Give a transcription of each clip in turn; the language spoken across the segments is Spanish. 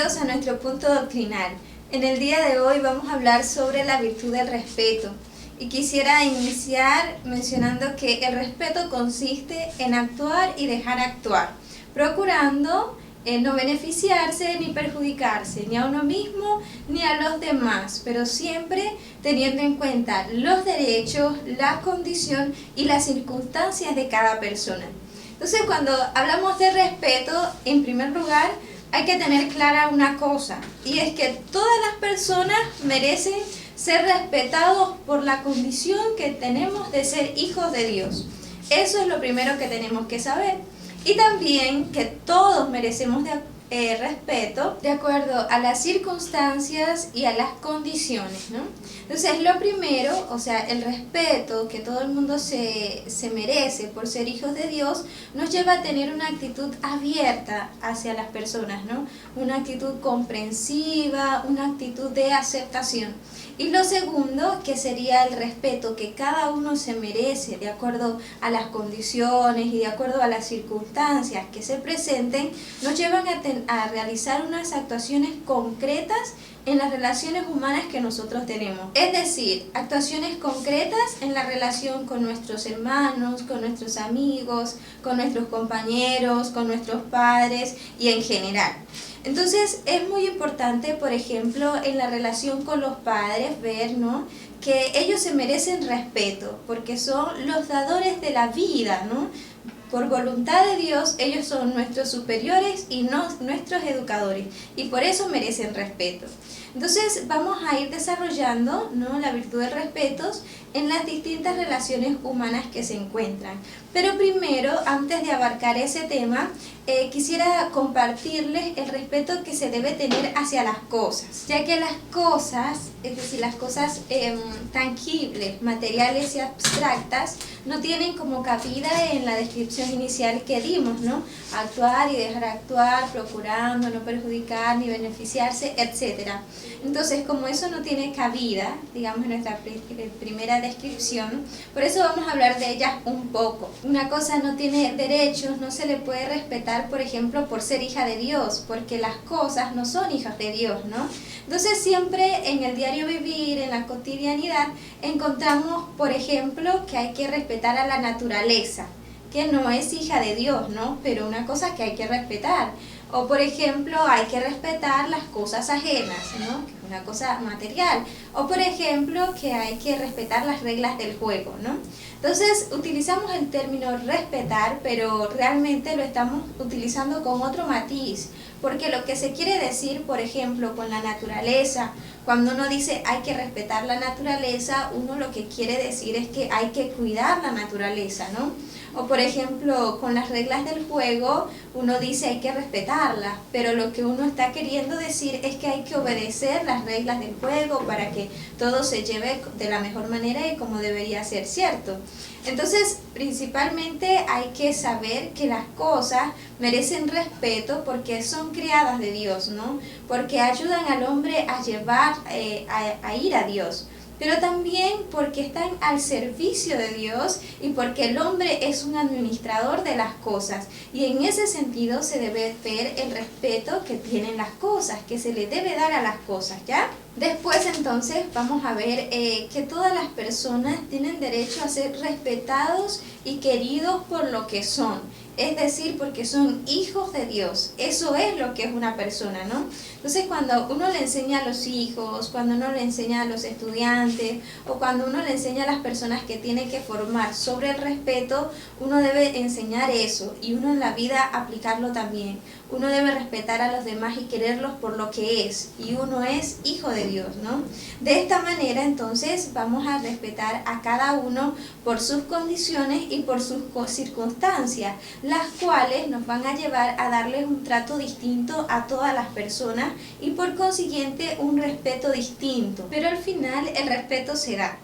bienvenidos a nuestro punto doctrinal. En el día de hoy vamos a hablar sobre la virtud del respeto. Y quisiera iniciar mencionando que el respeto consiste en actuar y dejar actuar, procurando no beneficiarse ni perjudicarse, ni a uno mismo ni a los demás, pero siempre teniendo en cuenta los derechos, la condición y las circunstancias de cada persona. Entonces, cuando hablamos de respeto, en primer lugar, hay que tener clara una cosa, y es que todas las personas merecen ser respetados por la condición que tenemos de ser hijos de Dios. Eso es lo primero que tenemos que saber. Y también que todos merecemos respeto de acuerdo a las circunstancias y a las condiciones, ¿no? Entonces, lo primero, o sea, el respeto que todo el mundo se merece por ser hijos de Dios, nos lleva a tener una actitud abierta hacia las personas, ¿no? Una actitud comprensiva, una actitud de aceptación. Y lo segundo, que sería el respeto que cada uno se merece de acuerdo a las condiciones y de acuerdo a las circunstancias que se presenten, nos llevan a realizar unas actuaciones concretas en las relaciones humanas que nosotros tenemos. Es decir, actuaciones concretas en la relación con nuestros hermanos, con nuestros amigos, con nuestros compañeros, con nuestros padres y en general. Entonces, es muy importante, por ejemplo, en la relación con los padres, ver, ¿no?, que ellos se merecen respeto, porque son los dadores de la vida, ¿no? Por voluntad de Dios, ellos son nuestros superiores y nuestros educadores, y por eso merecen respeto. Entonces, vamos a ir desarrollando, ¿no?, la virtud del respeto en las distintas relaciones humanas que se encuentran. Pero primero, antes de abarcar ese tema, quisiera compartirles el respeto que se debe tener hacia las cosas, ya que las cosas, es decir, las cosas tangibles, materiales y abstractas, no tienen como cabida en la descripción inicial que dimos, ¿no? Actuar y dejar actuar, procurando no perjudicar ni beneficiarse, etc. Entonces, como eso no tiene cabida, digamos, en nuestra primera descripción, por eso vamos a hablar de ellas un poco. Una cosa no tiene derechos, no se le puede respetar, por ejemplo, por ser hija de Dios, porque las cosas no son hijas de Dios, ¿no? Entonces, siempre en el diario vivir, en la cotidianidad, encontramos, por ejemplo, que hay que respetar a la naturaleza, que no es hija de Dios, ¿no? Pero una cosa que hay que respetar. O, por ejemplo, hay que respetar las cosas ajenas, ¿no?, que es una cosa material. O, por ejemplo, que hay que respetar las reglas del juego, ¿no? Entonces, utilizamos el término respetar, pero realmente lo estamos utilizando con otro matiz. Porque lo que se quiere decir, por ejemplo, con la naturaleza, cuando uno dice hay que respetar la naturaleza, uno lo que quiere decir es que hay que cuidar la naturaleza, ¿no? O, por ejemplo, con las reglas del juego, uno dice hay que respetarlas, pero lo que uno está queriendo decir es que hay que obedecer las reglas del juego para que todo se lleve de la mejor manera y como debería ser, ¿cierto? Entonces, principalmente hay que saber que las cosas merecen respeto porque son creadas de Dios, ¿no? Porque ayudan al hombre a llevar, a ir a Dios. Pero también porque están al servicio de Dios y porque el hombre es un administrador de las cosas. Y en ese sentido se debe ver el respeto que tienen las cosas, que se le debe dar a las cosas, ¿ya? Después, entonces, vamos a ver que todas las personas tienen derecho a ser respetados y queridos por lo que son. Es decir, porque son hijos de Dios. Eso es lo que es una persona, ¿no? Entonces, cuando uno le enseña a los hijos, cuando uno le enseña a los estudiantes, o cuando uno le enseña a las personas que tienen que formar sobre el respeto, uno debe enseñar eso, y uno en la vida aplicarlo también. Uno debe respetar a los demás y quererlos por lo que es, y uno es hijo de Dios, ¿no? De esta manera, entonces, vamos a respetar a cada uno por sus condiciones y por sus circunstancias, las cuales nos van a llevar a darles un trato distinto a todas las personas y por consiguiente un respeto distinto. Pero al final el respeto se da.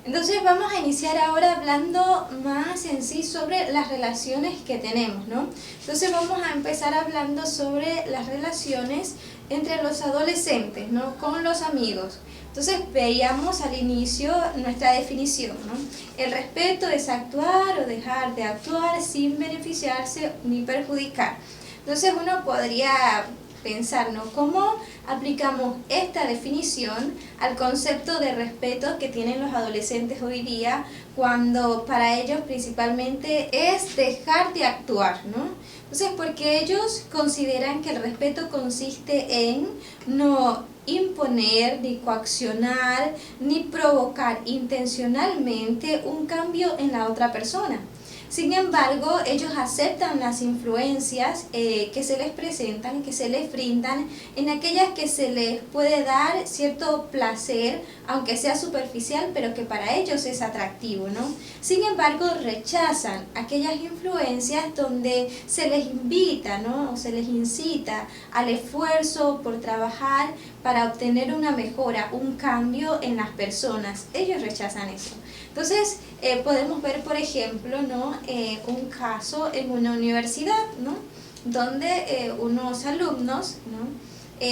Entonces vamos a iniciar ahora hablando más en sí sobre las relaciones que tenemos, ¿no? Entonces vamos a empezar hablando sobre las relaciones entre los adolescentes, ¿no?, con los amigos. Entonces veíamos al inicio nuestra definición, ¿no? El respeto es actuar o dejar de actuar sin beneficiarse ni perjudicar. Entonces uno podría pensar, ¿no? ¿Cómo aplicamos esta definición al concepto de respeto que tienen los adolescentes hoy día, cuando para ellos principalmente es dejar de actuar, ¿no? Entonces, porque ellos consideran que el respeto consiste en no imponer, ni coaccionar, ni provocar intencionalmente un cambio en la otra persona. Sin embargo, ellos aceptan las influencias que se les presentan, que se les brindan, en aquellas que se les puede dar cierto placer, aunque sea superficial, pero que para ellos es atractivo, ¿no? Sin embargo, rechazan aquellas influencias donde se les invita, ¿no? O se les incita al esfuerzo por trabajar para obtener una mejora, un cambio en las personas. Ellos rechazan eso. Entonces, podemos ver, por ejemplo, ¿no? Un caso en una universidad, ¿no? Donde unos alumnos, ¿no?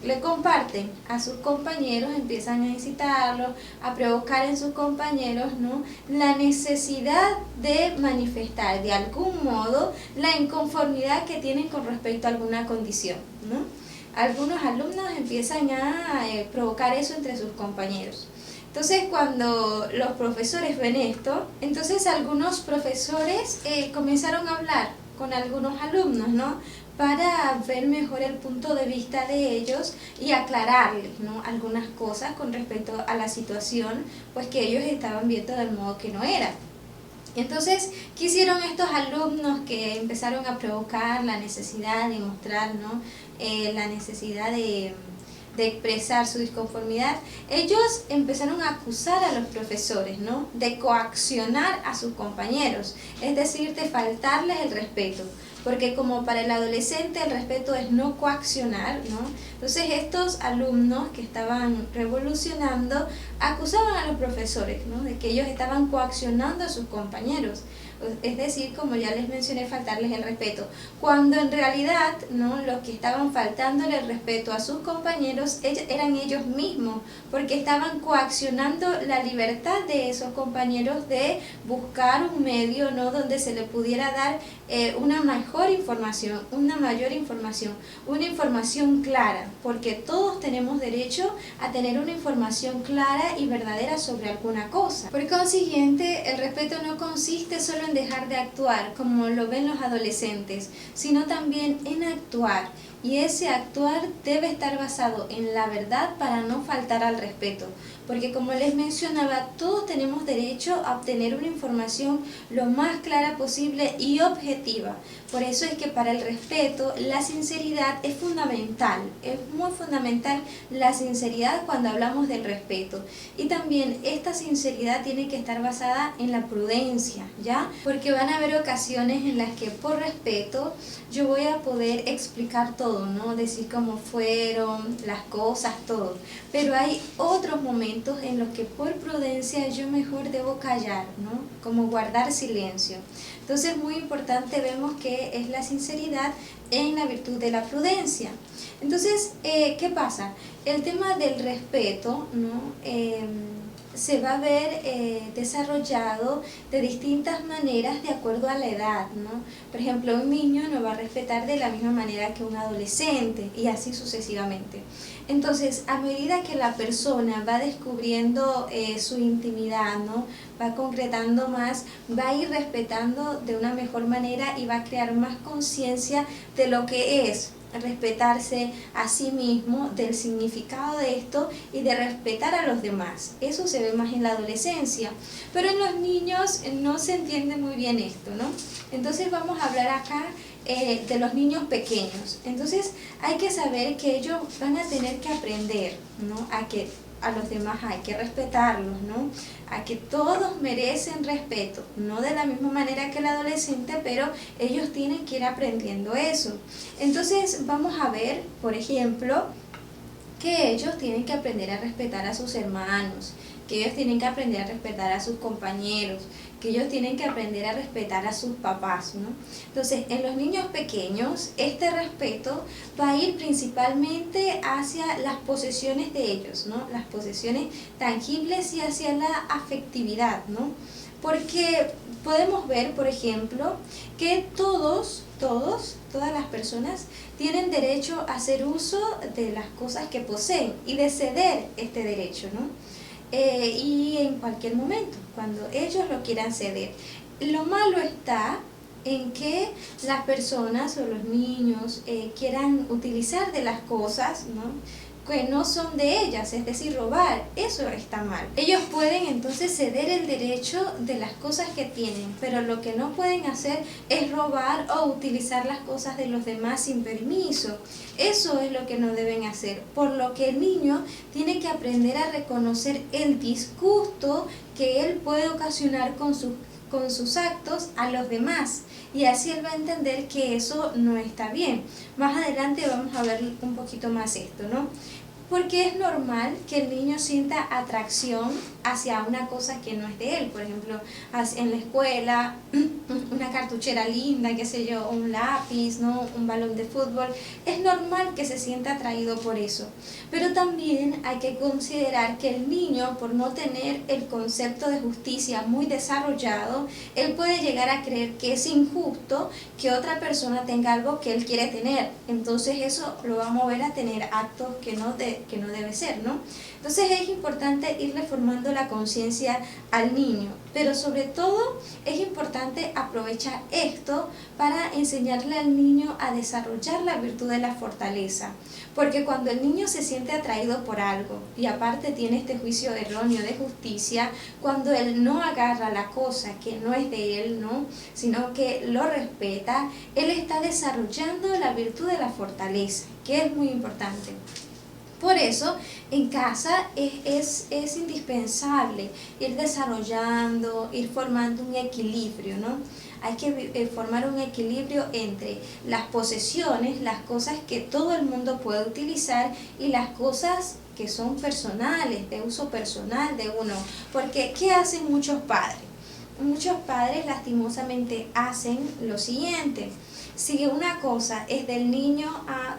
Le comparten a sus compañeros, empiezan a incitarlos, a provocar en sus compañeros, ¿no? La necesidad de manifestar de algún modo la inconformidad que tienen con respecto a alguna condición, ¿no? Algunos alumnos empiezan a provocar eso entre sus compañeros. Entonces, cuando los profesores ven esto, entonces algunos profesores comenzaron a hablar con algunos alumnos, ¿no? Para ver mejor el punto de vista de ellos y aclararles, ¿no? Algunas cosas con respecto a la situación, pues que ellos estaban viendo del modo que no era. Entonces, ¿qué hicieron estos alumnos que empezaron a provocar la necesidad de mostrar, ¿no? La necesidad de expresar su disconformidad? Ellos empezaron a acusar a los profesores, ¿no? De coaccionar a sus compañeros, es decir, de faltarles el respeto. Porque como para el adolescente el respeto es no coaccionar, ¿no? Entonces estos alumnos que estaban revolucionando acusaban a los profesores, ¿no? De que ellos estaban coaccionando a sus compañeros. Es decir, como ya les mencioné, faltarles el respeto. Cuando en realidad, ¿no? Los que estaban faltándole el respeto a sus compañeros eran ellos mismos, porque estaban coaccionando la libertad de esos compañeros de buscar un medio, ¿no? Donde se le pudiera dar una mejor información, una mayor información, una información clara, porque todos tenemos derecho a tener una información clara y verdadera sobre alguna cosa. Por consiguiente, el respeto no consiste solo en dejar de actuar como lo ven los adolescentes, sino también en actuar, y ese actuar debe estar basado en la verdad para no faltar al respeto, porque como les mencionaba, todos tenemos derecho a obtener una información lo más clara posible y objetiva. Por eso es que para el respeto la sinceridad es fundamental, es muy fundamental la sinceridad cuando hablamos del respeto. Y también esta sinceridad tiene que estar basada en la prudencia, ¿ya? Porque van a haber ocasiones en las que por respeto yo voy a poder explicar todo, ¿no? Decir cómo fueron las cosas, todo. Pero hay otros momentos en los que por prudencia yo mejor debo callar, ¿no? Como guardar silencio. Entonces, muy importante, vemos que es la sinceridad en la virtud de la prudencia. Entonces, ¿qué pasa? El tema del respeto, ¿no? Se va a ver desarrollado de distintas maneras de acuerdo a la edad, ¿no? Por ejemplo, un niño no va a respetar de la misma manera que un adolescente, y así sucesivamente. Entonces, a medida que la persona va descubriendo su intimidad, ¿no? Va concretando más, va a ir respetando de una mejor manera y va a crear más conciencia de lo que es respetarse a sí mismo, del significado de esto y de respetar a los demás. Eso se ve más en la adolescencia, pero en los niños no se entiende muy bien esto, ¿no? Entonces vamos a hablar acá de los niños pequeños. Entonces hay que saber que ellos van a tener que aprender, ¿no? A los demás hay que respetarlos, ¿no? A que todos merecen respeto, no de la misma manera que el adolescente, pero ellos tienen que ir aprendiendo eso. Entonces vamos a ver, por ejemplo, que ellos tienen que aprender a respetar a sus hermanos, que ellos tienen que aprender a respetar a sus compañeros, que ellos tienen que aprender a respetar a sus papás, ¿no? Entonces, en los niños pequeños, este respeto va a ir principalmente hacia las posesiones de ellos, ¿no? Las posesiones tangibles y hacia la afectividad, ¿no? Porque podemos ver, por ejemplo, que todas las personas tienen derecho a hacer uso de las cosas que poseen y de ceder este derecho, ¿no? Y en cualquier momento, cuando ellos lo quieran ceder. Lo malo está en que las personas o los niños quieran utilizar de las cosas, ¿no?, que no son de ellas, es decir, robar. Eso está mal. Ellos pueden entonces ceder el derecho de las cosas que tienen, pero lo que no pueden hacer es robar o utilizar las cosas de los demás sin permiso. Eso es lo que no deben hacer, por lo que el niño tiene que aprender a reconocer el disgusto que él puede ocasionar con sus actos a los demás, y así él va a entender que eso no está bien. Más adelante vamos a ver un poquito más esto, ¿no? Porque es normal que el niño sienta atracción hacia una cosa que no es de él. Por ejemplo, en la escuela, una cartuchera linda, qué sé yo, un lápiz, ¿no?, un balón de fútbol. Es normal que se sienta atraído por eso. Pero también hay que considerar que el niño, por no tener el concepto de justicia muy desarrollado, él puede llegar a creer que es injusto que otra persona tenga algo que él quiere tener. Entonces eso lo va a mover a tener actos que no debe ser, ¿no? Entonces es importante irle formando la conciencia al niño, pero sobre todo es importante aprovechar esto para enseñarle al niño a desarrollar la virtud de la fortaleza, porque cuando el niño se siente atraído por algo y aparte tiene este juicio erróneo de justicia, cuando él no agarra la cosa que no es de él, ¿no?, sino que lo respeta, él está desarrollando la virtud de la fortaleza, que es muy importante. Por eso, en casa es indispensable ir desarrollando, ir formando un equilibrio, ¿no? Hay que formar un equilibrio entre las posesiones, las cosas que todo el mundo puede utilizar, y las cosas que son personales, de uso personal de uno. Porque, ¿qué hacen muchos padres? Muchos padres lastimosamente hacen lo siguiente: si una cosa es del niño,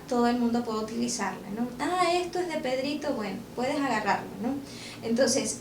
todo el mundo puede utilizarla, ¿no? Esto es de Pedrito, bueno, puedes agarrarlo, ¿no? Entonces,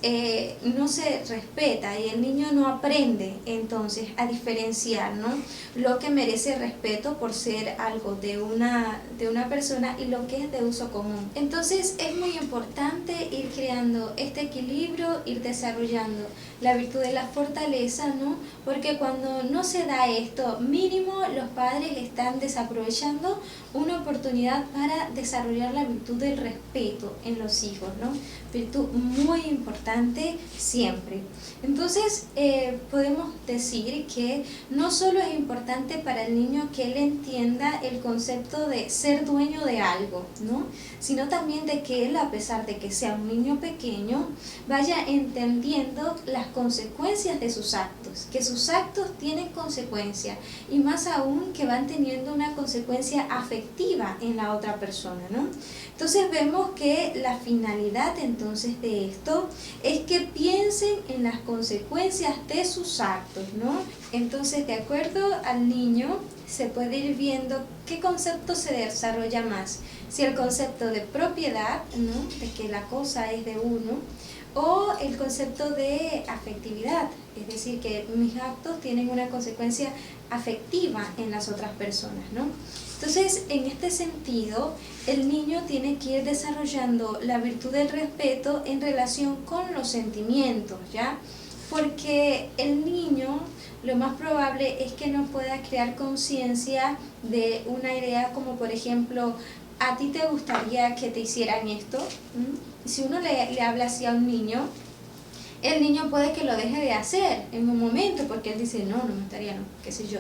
no se respeta y el niño no aprende entonces a diferenciar, ¿no?, lo que merece respeto por ser algo de una persona y lo que es de uso común. Entonces es muy importante ir creando este equilibrio, ir desarrollando la virtud de la fortaleza, ¿no? Porque cuando no se da esto, mínimo los padres están desaprovechando una oportunidad para desarrollar la virtud del respeto en los hijos, ¿no? Virtud muy importante siempre. Entonces podemos decir que no solo es importante para el niño que él entienda el concepto de ser dueño de algo, ¿no?, sino también de que él, a pesar de que sea un niño pequeño, vaya entendiendo las consecuencias de sus actos, que sus actos tienen consecuencias, y más aún que van teniendo una consecuencia afectiva en la otra persona, ¿no? Entonces vemos que la finalidad entonces de esto es que piensen en las consecuencias de sus actos, ¿no? Entonces, de acuerdo al niño, se puede ir viendo qué concepto se desarrolla más: si el concepto de propiedad, ¿no?, de que la cosa es de uno, o el concepto de afectividad, es decir, que mis actos tienen una consecuencia afectiva en las otras personas, ¿no? Entonces, en este sentido, el niño tiene que ir desarrollando la virtud del respeto en relación con los sentimientos, ¿ya? Porque el niño, lo más probable es que no pueda crear conciencia de una idea como, por ejemplo, ¿a ti te gustaría que te hicieran esto? Si uno le habla así a un niño, el niño puede que lo deje de hacer en un momento, porque él dice, no me gustaría, no, qué sé yo.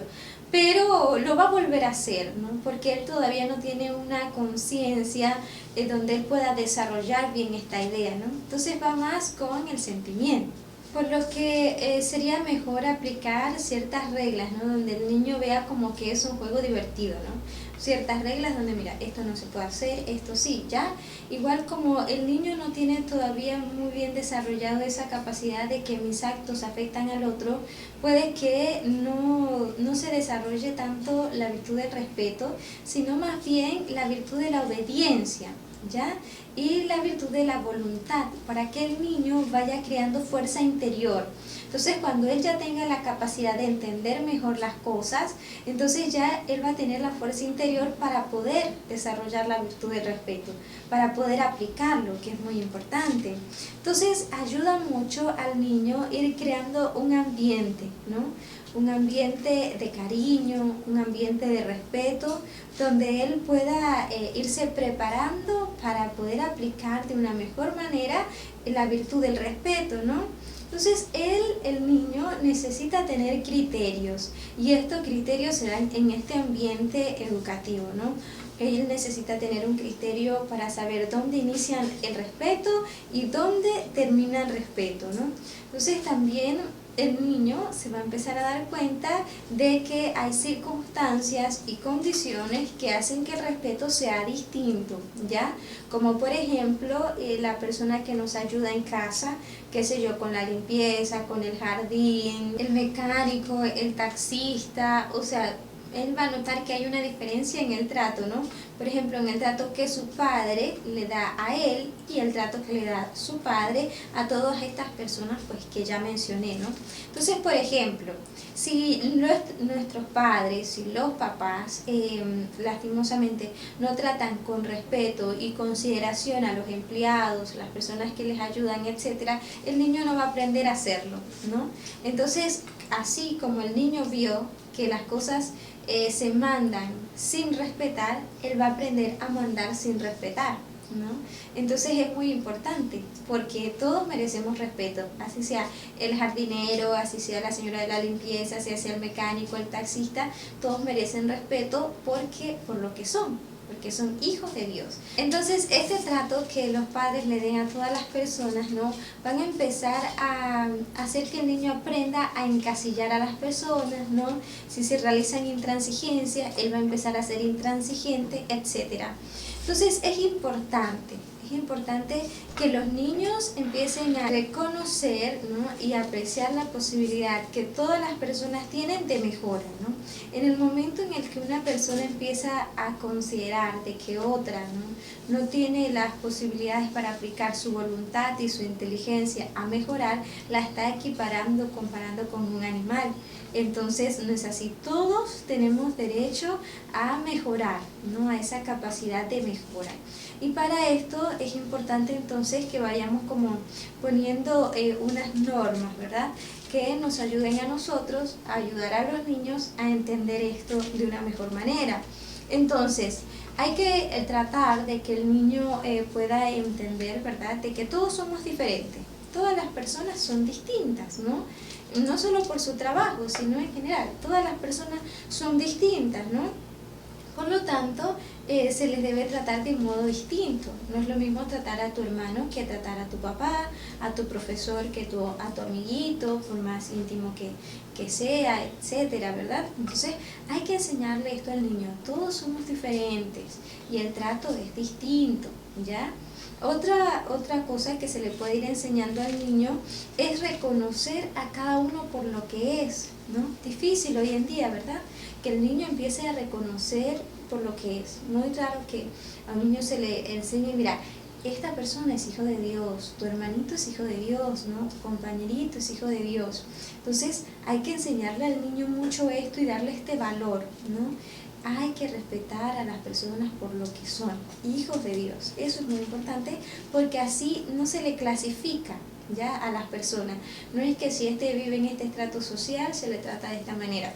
Pero lo va a volver a hacer, ¿no?, porque él todavía no tiene una conciencia donde él pueda desarrollar bien esta idea, ¿no? Entonces va más con el sentimiento. Por lo que sería mejor aplicar ciertas reglas, ¿no?, donde el niño vea como que es un juego divertido, ¿no? ciertas reglas donde mira, esto no se puede hacer, esto sí, ¿ya? Igual como el niño no tiene todavía muy bien desarrollado esa capacidad de que mis actos afectan al otro, puede que no se desarrolle tanto la virtud del respeto, sino más bien la virtud de la obediencia, ¿ya? Y la virtud de la voluntad, para que el niño vaya creando fuerza interior. Entonces cuando él ya tenga la capacidad de entender mejor las cosas, entonces ya él va a tener la fuerza interior para poder desarrollar la virtud del respeto, para poder aplicarlo, que es muy importante. Entonces ayuda mucho al niño ir creando un ambiente, ¿no? Un ambiente de cariño, un ambiente de respeto, donde él pueda irse preparando para poder aplicar de una mejor manera la virtud del respeto, ¿no? Entonces el niño necesita tener criterios, y estos criterios serán en este ambiente educativo, ¿no? Él necesita tener un criterio para saber dónde inicia el respeto y dónde termina el respeto, ¿no? Entonces también el niño se va a empezar a dar cuenta de que hay circunstancias y condiciones que hacen que el respeto sea distinto, ¿ya? Como por ejemplo, la persona que nos ayuda en casa, qué sé yo, con la limpieza, con el jardín, el mecánico, el taxista, o sea, él va a notar que hay una diferencia en el trato, ¿no? Por ejemplo, en el trato que su padre le da a él y el trato que le da su padre a todas estas personas pues que ya mencioné, ¿no? Entonces, por ejemplo, si nuestros padres, si los papás lastimosamente no tratan con respeto y consideración a los empleados, las personas que les ayudan, etcétera, el niño no va a aprender a hacerlo, ¿no? Entonces, así como el niño vio que las cosas se mandan sin respetar, él va a aprender a mandar sin respetar, ¿no? Entonces es muy importante, porque todos merecemos respeto, así sea el jardinero, así sea la señora de la limpieza, así sea el mecánico, el taxista, todos merecen respeto por lo que son, porque son hijos de Dios. Entonces este trato que los padres le den a todas las personas, ¿no? Van a empezar a hacer que el niño aprenda a encasillar a las personas, ¿no? Si se realizan intransigencias, él va a empezar a ser intransigente, etc. Entonces es importante que los niños empiecen a reconocer, ¿no? Y apreciar la posibilidad que todas las personas tienen de mejora, ¿no? En el momento en el que una persona empieza a considerar de que otra no tiene las posibilidades para aplicar su voluntad y su inteligencia a mejorar, la está equiparando, comparando con un animal. Entonces no es así, todos tenemos derecho a mejorar, ¿no? A esa capacidad de mejora. Y para esto es importante entonces que vayamos como poniendo unas normas, ¿verdad? Que nos ayuden a nosotros a ayudar a los niños a entender esto de una mejor manera. Entonces, hay que tratar de que el niño pueda entender, ¿verdad?, de que todos somos diferentes. Todas las personas son distintas, ¿no? No solo por su trabajo, sino en general. Todas las personas son distintas, ¿no? Por lo tanto, se les debe tratar de un modo distinto. No es lo mismo tratar a tu hermano que tratar a tu papá, a tu profesor que a tu amiguito, por más íntimo que sea, etcétera, ¿verdad? Entonces, hay que enseñarle esto al niño. Todos somos diferentes y el trato es distinto, ¿ya? Otra cosa que se le puede ir enseñando al niño es reconocer a cada uno por lo que es, ¿no? Difícil hoy en día, ¿verdad? Que el niño empiece a reconocer por lo que es. Muy raro que a un niño se le enseñe, mira, esta persona es hijo de Dios, tu hermanito es hijo de Dios, ¿no? Tu compañerito es hijo de Dios. Entonces hay que enseñarle al niño mucho esto y darle este valor, ¿no? Hay que respetar a las personas por lo que son, hijos de Dios. Eso es muy importante porque así no se le clasifica ya a las personas. No es que si este vive en este estrato social se le trata de esta manera,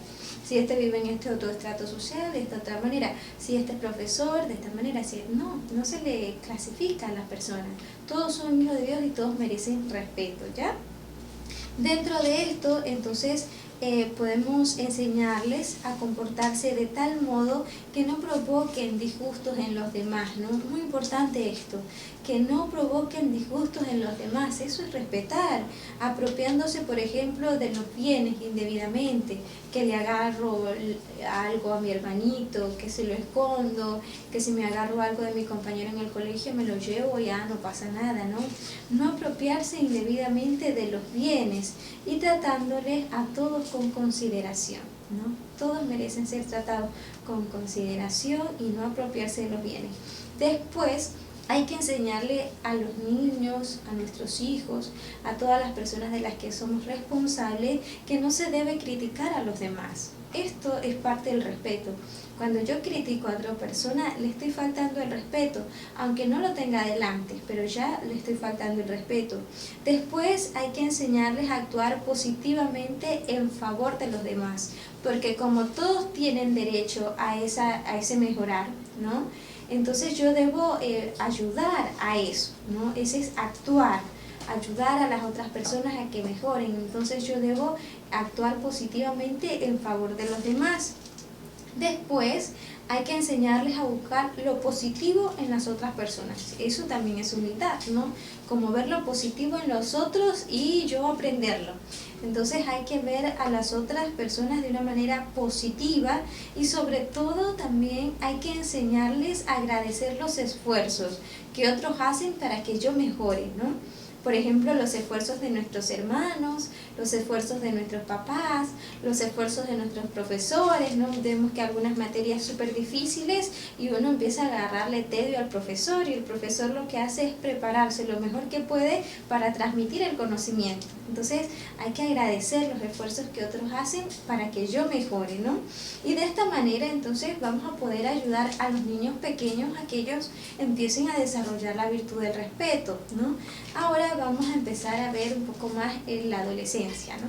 si este vive en este otro estrato social de esta otra manera, si este es profesor de esta manera, no se le clasifica a las personas. Todos son hijos de Dios y todos merecen respeto, ¿ya? Dentro de esto, entonces, podemos enseñarles a comportarse de tal modo que no provoquen disgustos en los demás, ¿no? Muy importante esto, que no provoquen disgustos en los demás. Eso es respetar, apropiándose, por ejemplo, de los bienes indebidamente, que le agarro algo a mi hermanito, que se lo escondo, que si me agarro algo de mi compañero en el colegio me lo llevo, ya no pasa nada, ¿no? No apropiarse indebidamente de los bienes y tratándoles a todos con consideración, ¿no? Todos merecen ser tratados con consideración y no apropiarse de los bienes. Después, hay que enseñarle a los niños, a nuestros hijos, a todas las personas de las que somos responsables, que no se debe criticar a los demás. Esto es parte del respeto. Cuando yo critico a otra persona, le estoy faltando el respeto, aunque no lo tenga delante, pero ya le estoy faltando el respeto. Después hay que enseñarles a actuar positivamente en favor de los demás, porque como todos tienen derecho a ese mejorar, ¿no? Entonces yo debo ayudar a eso, ¿no? Ese es actuar, ayudar a las otras personas a que mejoren. Entonces yo debo actuar positivamente en favor de los demás. Después hay que enseñarles a buscar lo positivo en las otras personas. Eso también es humildad, ¿no? Como ver lo positivo en los otros y yo aprenderlo. Entonces hay que ver a las otras personas de una manera positiva y sobre todo también hay que enseñarles a agradecer los esfuerzos que otros hacen para que yo mejore, ¿no? Por ejemplo, los esfuerzos de nuestros hermanos, los esfuerzos de nuestros papás, los esfuerzos de nuestros profesores, ¿no? Vemos que algunas materias súper difíciles y uno empieza a agarrarle tedio al profesor y el profesor lo que hace es prepararse lo mejor que puede para transmitir el conocimiento. Entonces hay que agradecer los esfuerzos que otros hacen para que yo mejore, ¿no? Y de esta manera entonces vamos a poder ayudar a los niños pequeños a que ellos empiecen a desarrollar la virtud del respeto, ¿no? Ahora vamos a empezar a ver un poco más en la adolescencia, ¿no?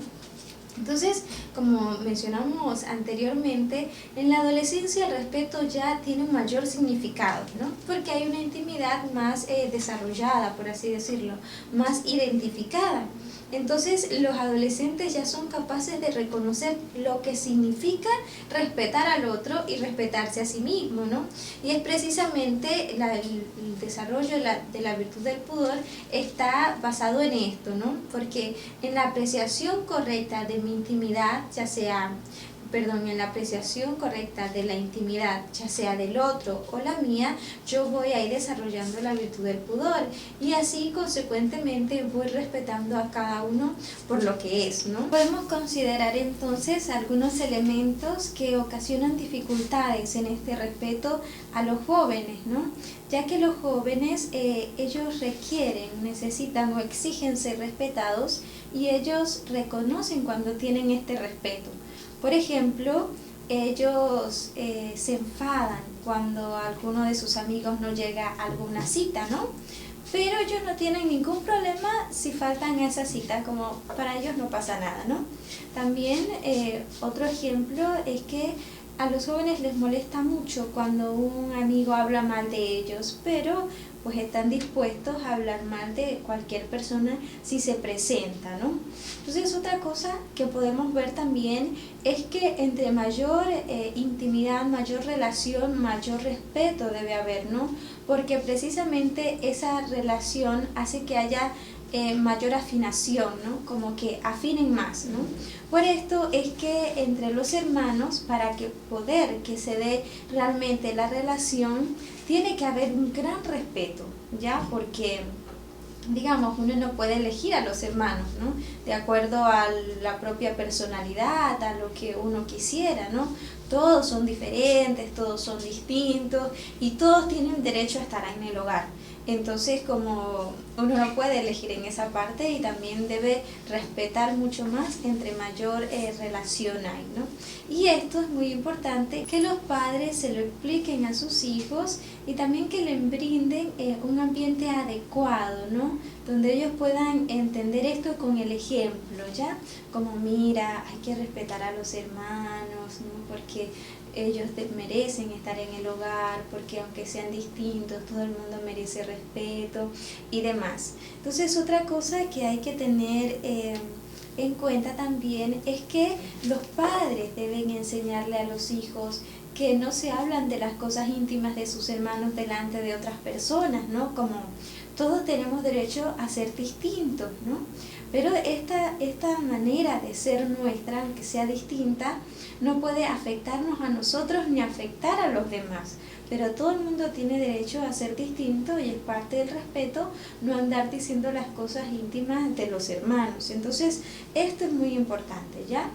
Entonces, como mencionamos anteriormente, en la adolescencia el respeto ya tiene un mayor significado, ¿no? Porque hay una intimidad más desarrollada, por así decirlo, más identificada. Entonces los adolescentes ya son capaces de reconocer lo que significa respetar al otro y respetarse a sí mismo, ¿no? Y es precisamente el desarrollo de la virtud del pudor está basado en esto, ¿no? Porque en la apreciación correcta de mi intimidad, en la apreciación correcta de la intimidad, ya sea del otro o la mía, yo voy a ir desarrollando la virtud del pudor y así consecuentemente voy respetando a cada uno por lo que es, ¿no? Podemos considerar entonces algunos elementos que ocasionan dificultades en este respeto a los jóvenes, ¿no? Ya que los jóvenes, ellos necesitan o exigen ser respetados y ellos reconocen cuando tienen este respeto. Por ejemplo, ellos se enfadan cuando alguno de sus amigos no llega a alguna cita, ¿no? Pero ellos no tienen ningún problema si faltan a esa cita, como para ellos no pasa nada, ¿no? También otro ejemplo es que a los jóvenes les molesta mucho cuando un amigo habla mal de ellos, pero pues están dispuestos a hablar mal de cualquier persona si se presenta, ¿no? Entonces otra cosa que podemos ver también es que entre mayor intimidad, mayor relación, mayor respeto debe haber, ¿no? Porque precisamente esa relación hace que haya mayor afinación, ¿no? Como que afinen más, ¿no? Por esto es que entre los hermanos, para que se dé realmente la relación, tiene que haber un gran respeto, ¿ya? Porque, digamos, uno no puede elegir a los hermanos, ¿no? De acuerdo a la propia personalidad, a lo que uno quisiera, ¿no? Todos son diferentes, todos son distintos y todos tienen derecho a estar en el hogar. Entonces, como uno no puede elegir en esa parte y también debe respetar mucho más entre mayor relación hay, ¿no? Y esto es muy importante, que los padres se lo expliquen a sus hijos y también que les brinden un ambiente adecuado, ¿no? Donde ellos puedan entender esto con el ejemplo, ¿ya? Como mira, hay que respetar a los hermanos, ¿no? Porque ellos merecen estar en el hogar, porque aunque sean distintos, todo el mundo merece respeto y demás. Entonces otra cosa que hay que tener en cuenta también es que los padres deben enseñarle a los hijos que no se hablan de las cosas íntimas de sus hermanos delante de otras personas, ¿no? Como todos tenemos derecho a ser distintos, ¿no? Pero esta manera de ser nuestra, aunque sea distinta, no puede afectarnos a nosotros ni afectar a los demás. Pero todo el mundo tiene derecho a ser distinto y es parte del respeto no andar diciendo las cosas íntimas de los hermanos. Entonces, esto es muy importante, ¿ya?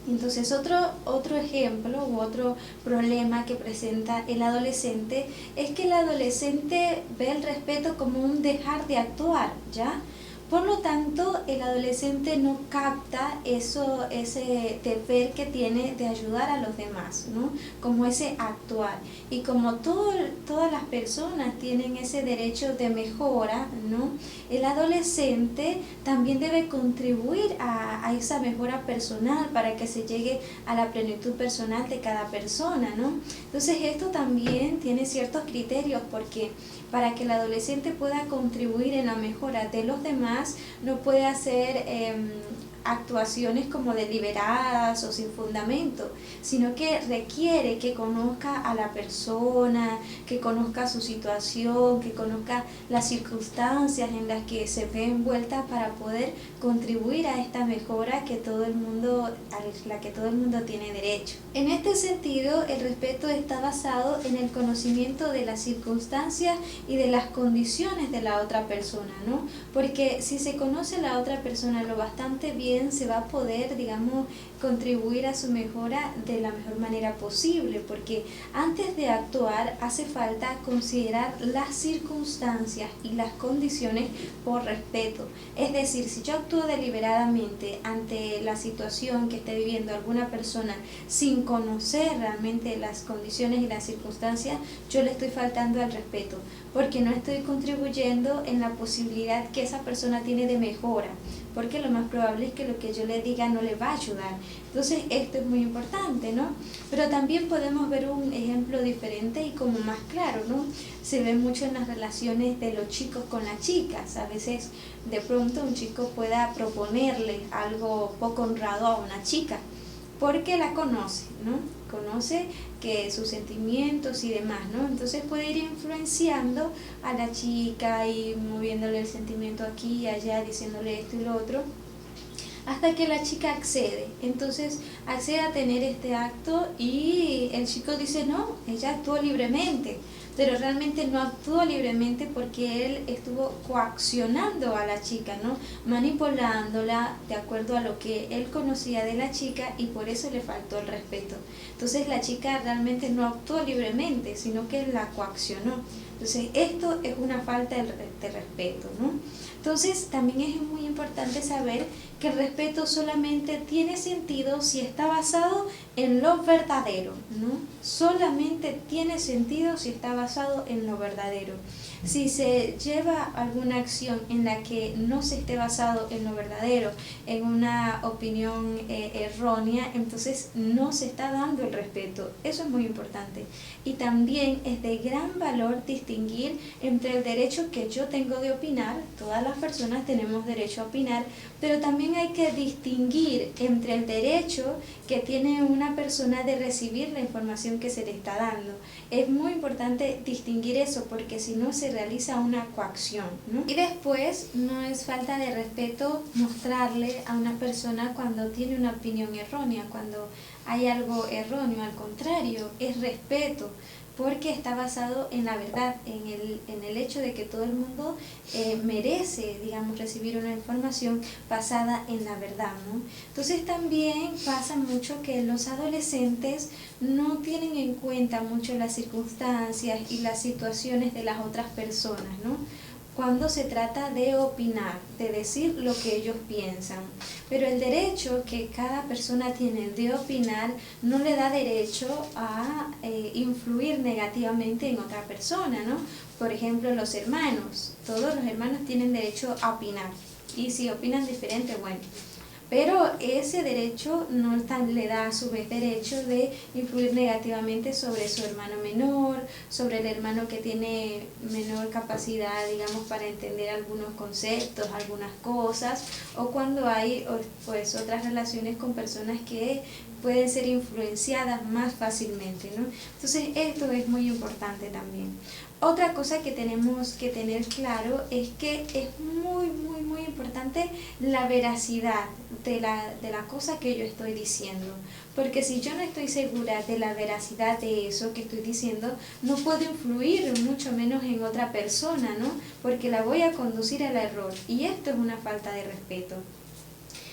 Entonces, otro ejemplo u otro problema que presenta el adolescente es que el adolescente ve el respeto como un dejar de actuar, ¿ya? Por lo tanto, el adolescente no capta ese deber que tiene de ayudar a los demás, ¿no? Como ese actuar. Y como todas las personas tienen ese derecho de mejora, ¿no? El adolescente también debe contribuir a esa mejora personal para que se llegue a la plenitud personal de cada persona, ¿no? Entonces, esto también tiene ciertos criterios porque para que el adolescente pueda contribuir en la mejora de los demás, no puede hacer actuaciones como deliberadas o sin fundamento, sino que requiere que conozca a la persona, que conozca su situación, que conozca las circunstancias en las que se ve envuelta para poder contribuir a esta mejora a la que todo el mundo tiene derecho. En este sentido, el respeto está basado en el conocimiento de las circunstancias y de las condiciones de la otra persona, ¿no? Porque si se conoce a la otra persona lo bastante bien, se va a poder, digamos, contribuir a su mejora de la mejor manera posible, porque antes de actuar hace falta considerar las circunstancias y las condiciones por respeto. Es decir, si yo actúo deliberadamente ante la situación que esté viviendo alguna persona sin conocer realmente las condiciones y las circunstancias, yo le estoy faltando al respeto, porque no estoy contribuyendo en la posibilidad que esa persona tiene de mejora, porque lo más probable es que lo que yo le diga no le va a ayudar. Entonces esto es muy importante, ¿no? Pero también podemos ver un ejemplo diferente y como más claro, ¿no? Se ve mucho en las relaciones de los chicos con las chicas. A veces de pronto un chico pueda proponerle algo poco honrado a una chica, porque la conoce, ¿no? Conoce que sus sentimientos y demás, ¿no? Entonces puede ir influenciando a la chica y moviéndole el sentimiento aquí y allá, diciéndole esto y lo otro, hasta que la chica accede. Entonces accede a tener este acto y el chico dice, no, ella actuó libremente, pero realmente no actuó libremente porque él estuvo coaccionando a la chica, ¿no? Manipulándola de acuerdo a lo que él conocía de la chica y por eso le faltó el respeto. Entonces la chica realmente no actuó libremente, sino que la coaccionó. Entonces esto es una falta de respeto, ¿no? Entonces también es muy importante saber que el respeto solamente tiene sentido si está basado en lo verdadero, ¿no? Solamente tiene sentido si está basado en lo verdadero. Si se lleva alguna acción en la que no se esté basado en lo verdadero, en una opinión errónea, entonces no se está dando el respeto. Eso es muy importante. Y también es de gran valor distinguir entre el derecho que yo tengo de opinar, todas las personas tenemos derecho a opinar, pero también hay que distinguir entre el derecho que tiene una persona de recibir la información que se le está dando. Es muy importante distinguir eso porque si no se realiza una coacción, ¿no? Y después no es falta de respeto mostrarle a una persona cuando tiene una opinión errónea, cuando hay algo erróneo, al contrario, es respeto, porque está basado en la verdad, en el hecho de que todo el mundo merece, digamos, recibir una información basada en la verdad, ¿no? Entonces también pasa mucho que los adolescentes no tienen en cuenta mucho las circunstancias y las situaciones de las otras personas, ¿no? Cuando se trata de opinar, de decir lo que ellos piensan. Pero el derecho que cada persona tiene de opinar no le da derecho a influir negativamente en otra persona, ¿no? Por ejemplo, los hermanos. Todos los hermanos tienen derecho a opinar. Y si opinan diferente, bueno. pero ese derecho no le da a su vez derecho de influir negativamente sobre su hermano menor, sobre el hermano que tiene menor capacidad, digamos, para entender algunos conceptos, algunas cosas, o cuando hay pues otras relaciones con personas que pueden ser influenciadas más fácilmente, ¿no? Entonces esto es muy importante también. Otra cosa que tenemos que tener claro es que es muy importante la veracidad de la cosa que yo estoy diciendo. Porque si yo no estoy segura de la veracidad de eso que estoy diciendo, no puedo influir mucho menos en otra persona, ¿no? Porque la voy a conducir al error. Y esto es una falta de respeto.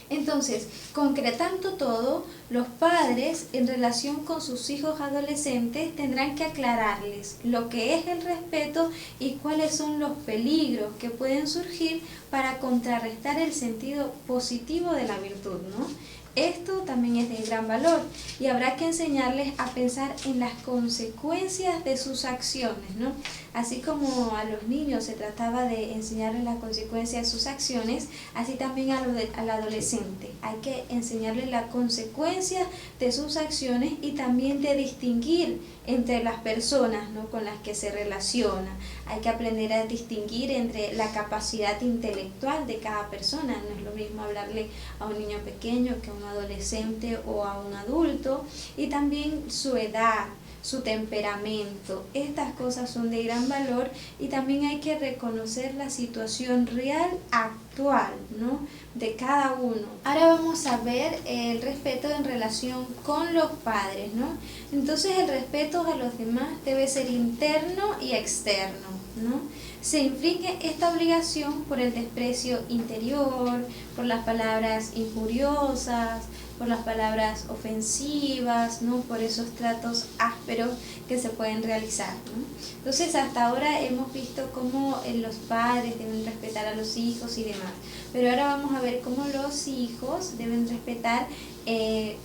Entonces, concretando todo, los padres en relación con sus hijos adolescentes tendrán que aclararles lo que es el respeto y cuáles son los peligros que pueden surgir para contrarrestar el sentido positivo de la virtud, ¿no? Esto también es de gran valor y habrá que enseñarles a pensar en las consecuencias de sus acciones, ¿no? Así como a los niños se trataba de enseñarles las consecuencias de sus acciones, así también al adolescente. Hay que enseñarles las consecuencias de sus acciones y también de distinguir entre las personas, ¿no?, con las que se relaciona. Hay que aprender a distinguir entre la capacidad intelectual de cada persona. No es lo mismo hablarle a un niño pequeño que a un adolescente o a un adulto, y también su edad, su temperamento. Estas cosas son de gran valor y también hay que reconocer la situación real actual, ¿no?, de cada uno. Ahora vamos a ver el respeto en relación con los padres, ¿no? Entonces el respeto a los demás debe ser interno y externo, ¿no? Se infringe esta obligación por el desprecio interior, por las palabras injuriosas, por las palabras ofensivas, ¿no?, por esos tratos ásperos que se pueden realizar, ¿no? Entonces hasta ahora hemos visto cómo los padres deben respetar a los hijos y demás, pero ahora vamos a ver cómo los hijos deben respetar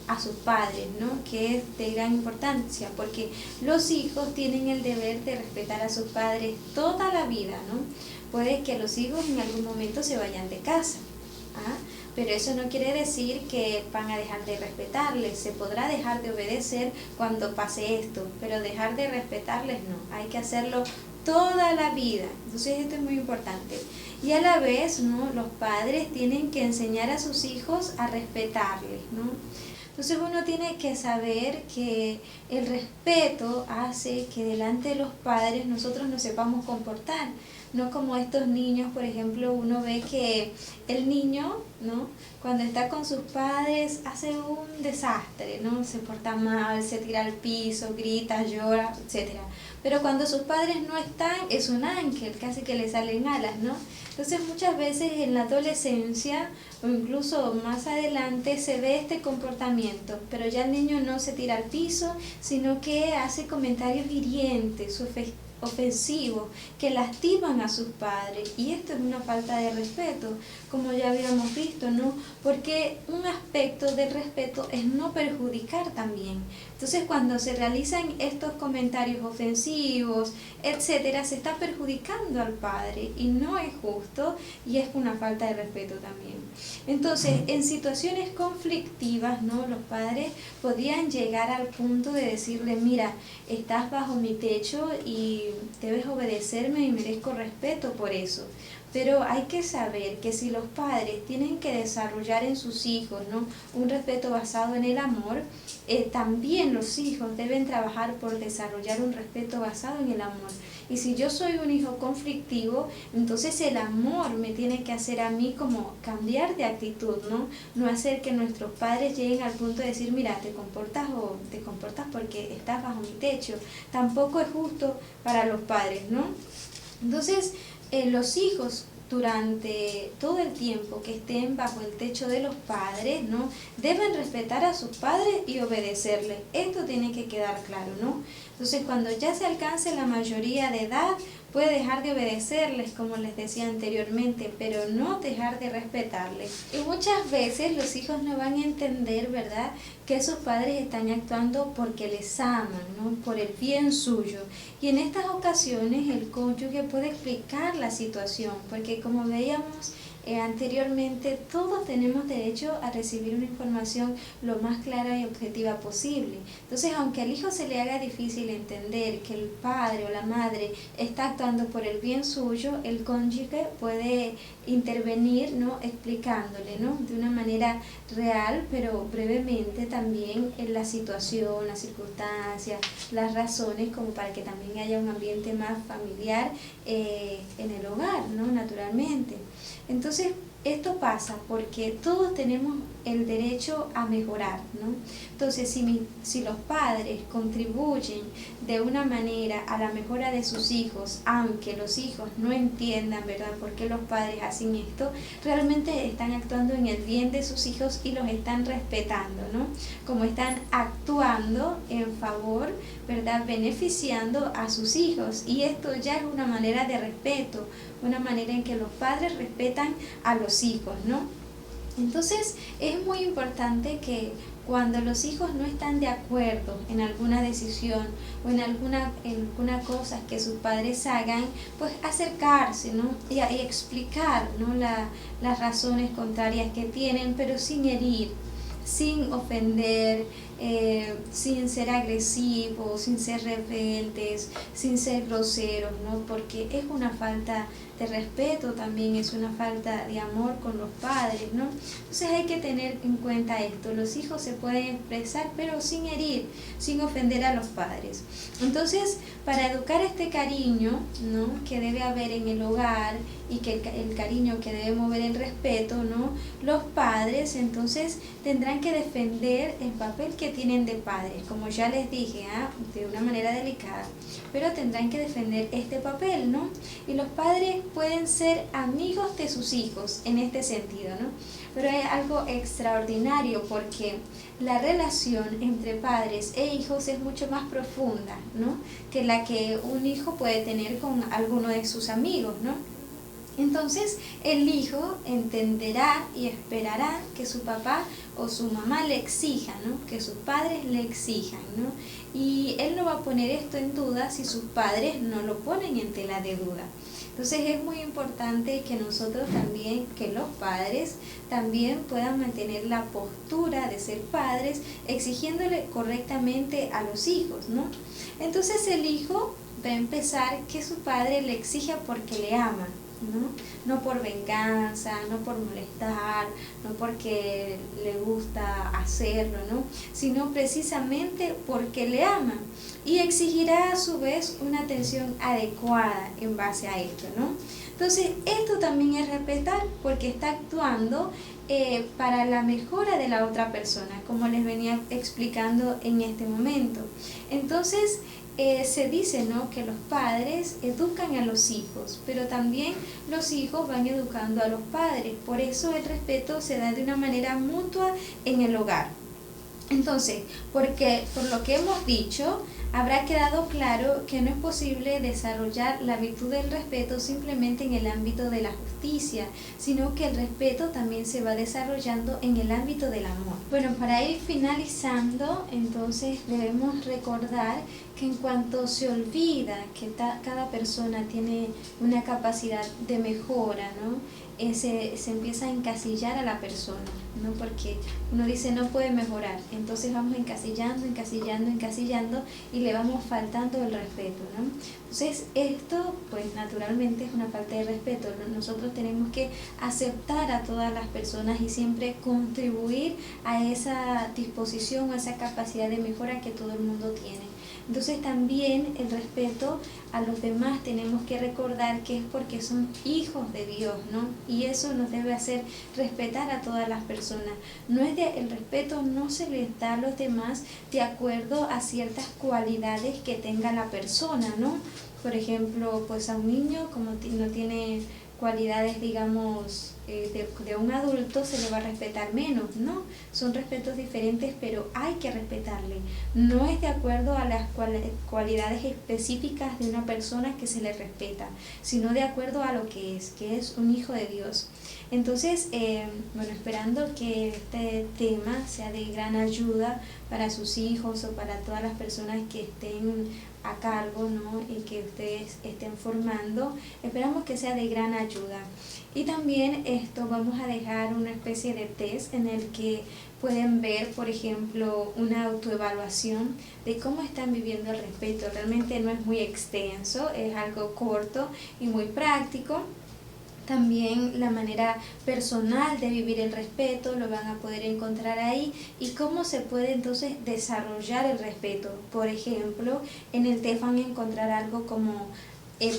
a sus padres, ¿no?, que es de gran importancia, porque los hijos tienen el deber de respetar a sus padres toda la vida, ¿no? Puede que los hijos en algún momento se vayan de casa, ¿ah?, pero eso no quiere decir que van a dejar de respetarles. Se podrá dejar de obedecer cuando pase esto, pero dejar de respetarles no, hay que hacerlo toda la vida. Entonces esto es muy importante. Y a la vez, ¿no?, los padres tienen que enseñar a sus hijos a respetarles, ¿no? Entonces uno tiene que saber que el respeto hace que delante de los padres nosotros nos sepamos comportar. No como estos niños, por ejemplo, uno ve que el niño, ¿no?, cuando está con sus padres hace un desastre, ¿no?, se porta mal, se tira al piso, grita, llora, etc. Pero cuando sus padres no están, es un ángel, casi que le salen alas, ¿no? Entonces muchas veces en la adolescencia o incluso más adelante se ve este comportamiento, pero ya el niño no se tira al piso, sino que hace comentarios hirientes, ofensivos, que lastiman a sus padres, y esto es una falta de respeto, como ya habíamos visto, ¿no? Porque un aspecto del respeto es no perjudicar también. Entonces cuando se realizan estos comentarios ofensivos, etcétera, se está perjudicando al padre y no es justo y es una falta de respeto también. Entonces en situaciones conflictivas, ¿no?, los padres podían llegar al punto de decirle: mira, estás bajo mi techo y debes obedecerme y merezco respeto por eso. Pero hay que saber que si los padres tienen que desarrollar en sus hijos, ¿no?, un respeto basado en el amor, también los hijos deben trabajar por desarrollar un respeto basado en el amor. Y si yo soy un hijo conflictivo, entonces el amor me tiene que hacer a mí como cambiar de actitud, ¿no? No hacer que nuestros padres lleguen al punto de decir: mira, te comportas porque estás bajo mi techo. Tampoco es justo para los padres, ¿no? Entonces, los hijos, durante todo el tiempo que estén bajo el techo de los padres, ¿no?, deben respetar a sus padres y obedecerles. Esto tiene que quedar claro, ¿no? Entonces cuando ya se alcance la mayoría de edad, puede dejar de obedecerles, como les decía anteriormente, pero no dejar de respetarles. Y muchas veces los hijos no van a entender, ¿verdad?, que sus padres están actuando porque les aman, ¿no?, por el bien suyo. Y en estas ocasiones el cónyuge puede explicar la situación, porque como veíamos anteriormente, todos tenemos derecho a recibir una información lo más clara y objetiva posible. Entonces, aunque al hijo se le haga difícil entender que el padre o la madre está actuando por el bien suyo, el cónyuge puede intervenir, ¿no?, explicándole, ¿no?, de una manera real, pero brevemente también en la situación, las circunstancias, las razones, como para que también haya un ambiente más familiar en el hogar, ¿no?, naturalmente. Entonces, esto pasa porque todos tenemos el derecho a mejorar, ¿no? Entonces, si los padres contribuyen de una manera a la mejora de sus hijos, aunque los hijos no entiendan, ¿verdad?, por qué los padres hacen esto, realmente están actuando en el bien de sus hijos y los están respetando, ¿no? Como están actuando en favor, ¿verdad?, beneficiando a sus hijos. Y esto ya es una manera de respeto, una manera en que los padres respetan a los hijos, ¿no? Entonces, es muy importante que cuando los hijos no están de acuerdo en alguna decisión o en alguna cosa que sus padres hagan, pues acercarse, ¿no?, y explicar, ¿no?, las razones contrarias que tienen, pero sin herir, sin ofender, sin ser agresivos, sin ser rebeldes, sin ser groseros, ¿no?, porque es una falta de respeto, también es una falta de amor con los padres, ¿no? Entonces hay que tener en cuenta esto: los hijos se pueden expresar, pero sin herir, sin ofender a los padres. Entonces, para educar este cariño, ¿no?, que debe haber en el hogar, y que el cariño que debe mover el respeto, ¿no?, los padres entonces tendrán que defender el papel que tienen de padres, como ya les dije, de una manera delicada, pero tendrán que defender este papel, ¿no? Y los padres pueden ser amigos de sus hijos en este sentido, ¿no? Pero hay algo extraordinario, porque la relación entre padres e hijos es mucho más profunda, ¿no?, que la que un hijo puede tener con alguno de sus amigos, ¿no? Entonces, el hijo entenderá y esperará que su papá o su mamá le exijan, ¿no?, que sus padres le exijan, ¿no? Y él no va a poner esto en duda si sus padres no lo ponen en tela de duda. Entonces, es muy importante que nosotros también, que los padres también puedan mantener la postura de ser padres, exigiéndole correctamente a los hijos, ¿no? Entonces, el hijo va a empezar que su padre le exija porque le ama, ¿no? No por venganza, no por molestar, no porque le gusta hacerlo, ¿no?, sino precisamente porque le ama, y exigirá a su vez una atención adecuada en base a esto, ¿no? Entonces, esto también es respetar, porque está actuando para la mejora de la otra persona, como les venía explicando en este momento. Entonces, se dice, ¿no?, que los padres educan a los hijos, pero también los hijos van educando a los padres. Por eso el respeto se da de una manera mutua en el hogar. Entonces, porque por lo que hemos dicho, habrá quedado claro que no es posible desarrollar la virtud del respeto simplemente en el ámbito de la justicia, sino que el respeto también se va desarrollando en el ámbito del amor. Bueno, para ir finalizando, entonces debemos recordar que en cuanto se olvida que cada persona tiene una capacidad de mejora, ¿no?, se empieza a encasillar a la persona, ¿no?, porque uno dice no puede mejorar, entonces vamos encasillando y le vamos faltando el respeto, ¿no? Entonces esto pues naturalmente es una falta de respeto, ¿no? Nosotros tenemos que aceptar a todas las personas y siempre contribuir a esa disposición, a esa capacidad de mejora que todo el mundo tiene. Entonces también el respeto a los demás tenemos que recordar que es porque son hijos de Dios, ¿no? Y eso nos debe hacer respetar a todas las personas. El respeto no se les da a los demás de acuerdo a ciertas cualidades que tenga la persona, ¿no? Por ejemplo, pues a un niño, como no tiene cualidades, digamos, de un adulto, se le va a respetar menos, ¿no? Son respetos diferentes, pero hay que respetarle. No es de acuerdo a las cualidades específicas de una persona que se le respeta, sino de acuerdo a lo que es un hijo de Dios. Entonces, bueno, esperando que este tema sea de gran ayuda para sus hijos o para todas las personas que estén a cargo, ¿no? Y que ustedes estén formando, esperamos que sea de gran ayuda. Y también vamos a dejar una especie de test en el que pueden ver, por ejemplo, una autoevaluación de cómo están viviendo el respeto. Realmente no es muy extenso, es algo corto y muy práctico. También la manera personal de vivir el respeto lo van a poder encontrar ahí, y cómo se puede entonces desarrollar el respeto. Por ejemplo, en el test van a encontrar algo como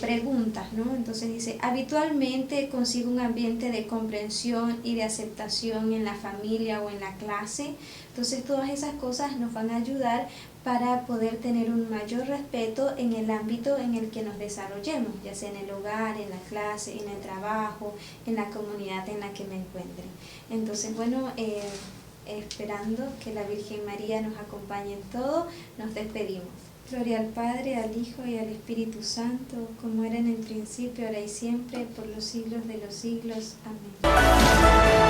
preguntas, ¿no? Entonces dice: habitualmente consigo un ambiente de comprensión y de aceptación en la familia o en la clase. Entonces todas esas cosas nos van a ayudar para poder tener un mayor respeto en el ámbito en el que nos desarrollemos, ya sea en el hogar, en la clase, en el trabajo, en la comunidad en la que me encuentre. Entonces, bueno, esperando que la Virgen María nos acompañe en todo, nos despedimos. Gloria al Padre, al Hijo y al Espíritu Santo, como era en el principio, ahora y siempre, por los siglos de los siglos. Amén.